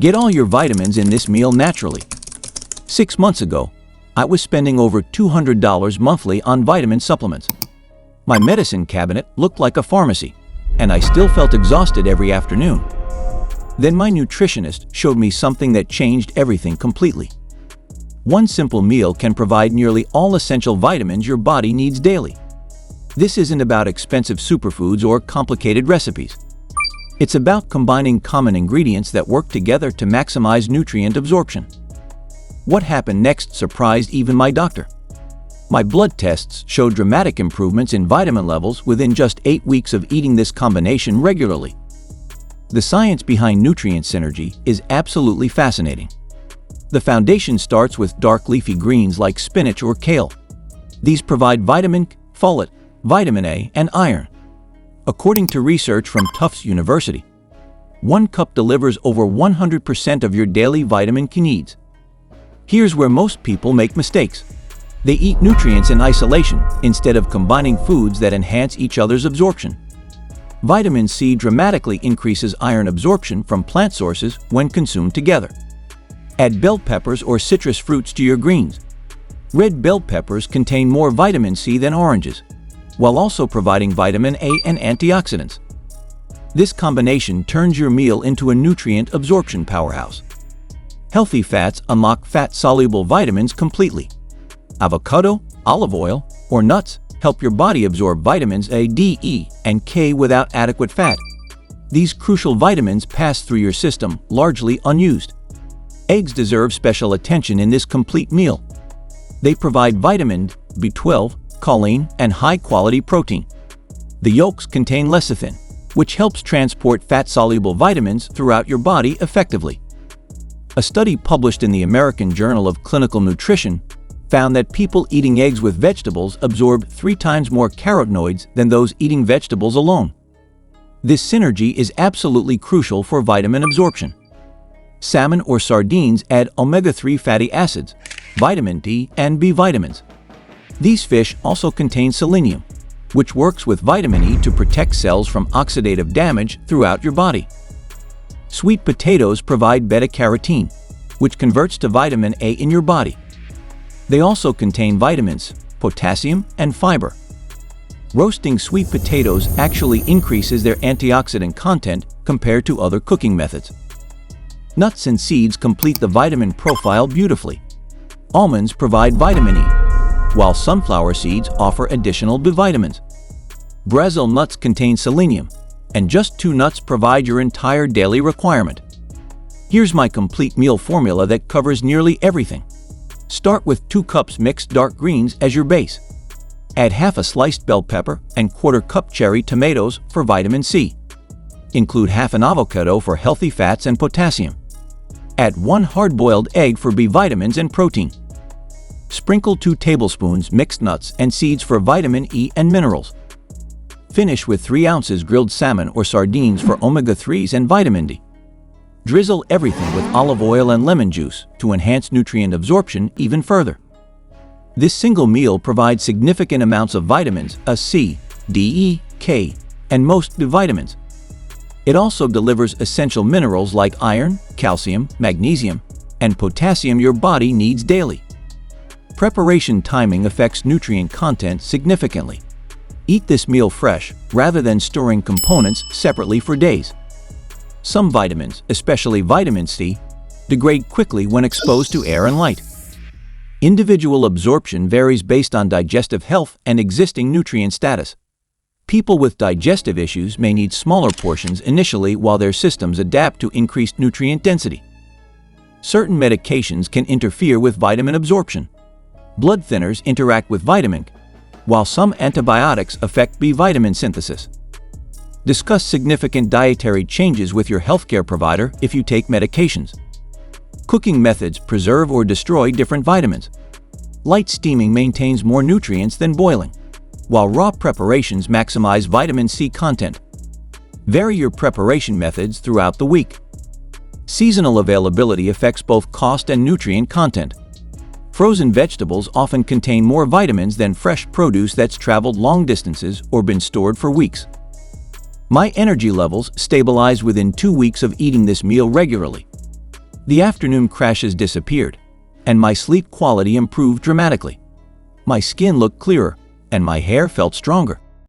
Get all your vitamins in this meal naturally. 6 months ago, I was spending over $200 monthly on vitamin supplements. My medicine cabinet looked like a pharmacy, and I still felt exhausted every afternoon. Then my nutritionist showed me something that changed everything completely. One simple meal can provide nearly all essential vitamins your body needs daily. This isn't about expensive superfoods or complicated recipes. It's about combining common ingredients that work together to maximize nutrient absorption. What happened next surprised even my doctor. My blood tests showed dramatic improvements in vitamin levels within just 8 weeks of eating this combination regularly. The science behind nutrient synergy is absolutely fascinating. The foundation starts with dark leafy greens like spinach or kale. These provide vitamin K, folate, vitamin A, and iron. According to research from Tufts University, 1 cup delivers over 100% of your daily vitamin K needs. Here's where most people make mistakes. They eat nutrients in isolation instead of combining foods that enhance each other's absorption. Vitamin C dramatically increases iron absorption from plant sources when consumed together. Add bell peppers or citrus fruits to your greens. Red bell peppers contain more vitamin C than oranges, while also providing vitamin A and antioxidants. This combination turns your meal into a nutrient absorption powerhouse. Healthy fats unlock fat-soluble vitamins completely. Avocado, olive oil, or nuts help your body absorb vitamins A, D, E, and K without adequate fat. These crucial vitamins pass through your system largely unused. Eggs deserve special attention in this complete meal. They provide vitamin B12, choline, and high-quality protein. The yolks contain lecithin, which helps transport fat-soluble vitamins throughout your body effectively. A study published in the American Journal of Clinical Nutrition found that people eating eggs with vegetables absorb 3 times more carotenoids than those eating vegetables alone. This synergy is absolutely crucial for vitamin absorption. Salmon or sardines add omega-3 fatty acids, vitamin D, and B vitamins. These fish also contain selenium, which works with vitamin E to protect cells from oxidative damage throughout your body. Sweet potatoes provide beta-carotene, which converts to vitamin A in your body. They also contain vitamins, potassium, and fiber. Roasting sweet potatoes actually increases their antioxidant content compared to other cooking methods. Nuts and seeds complete the vitamin profile beautifully. Almonds provide vitamin E, while sunflower seeds offer additional B vitamins. Brazil nuts contain selenium, and just 2 nuts provide your entire daily requirement. Here's my complete meal formula that covers nearly everything. Start with 2 cups mixed dark greens as your base. Add half a sliced bell pepper and 1/4 cup cherry tomatoes for vitamin C. Include half an avocado for healthy fats and potassium. Add 1 hard-boiled egg for B vitamins and protein. Sprinkle 2 tablespoons mixed nuts and seeds for vitamin E and minerals. Finish with 3 ounces grilled salmon or sardines for omega-3s and vitamin D. Drizzle everything with olive oil and lemon juice to enhance nutrient absorption even further. This single meal provides significant amounts of vitamins C, D, E, K, and most B vitamins. It also delivers essential minerals like iron, calcium, magnesium, and potassium your body needs daily. Preparation timing affects nutrient content significantly. Eat this meal fresh rather than storing components separately for days. Some vitamins, especially vitamin C, degrade quickly when exposed to air and light. Individual absorption varies based on digestive health and existing nutrient status. People with digestive issues may need smaller portions initially while their systems adapt to increased nutrient density. Certain medications can interfere with vitamin absorption. Blood thinners interact with vitamin K, while some antibiotics affect B vitamin synthesis. Discuss significant dietary changes with your healthcare provider if you take medications. Cooking methods preserve or destroy different vitamins. Light steaming maintains more nutrients than boiling, while raw preparations maximize vitamin C content. Vary your preparation methods throughout the week. Seasonal availability affects both cost and nutrient content. Frozen vegetables often contain more vitamins than fresh produce that's traveled long distances or been stored for weeks. My energy levels stabilize within 2 weeks of eating this meal regularly. The afternoon crashes disappeared, and my sleep quality improved dramatically. My skin looked clearer, and my hair felt stronger.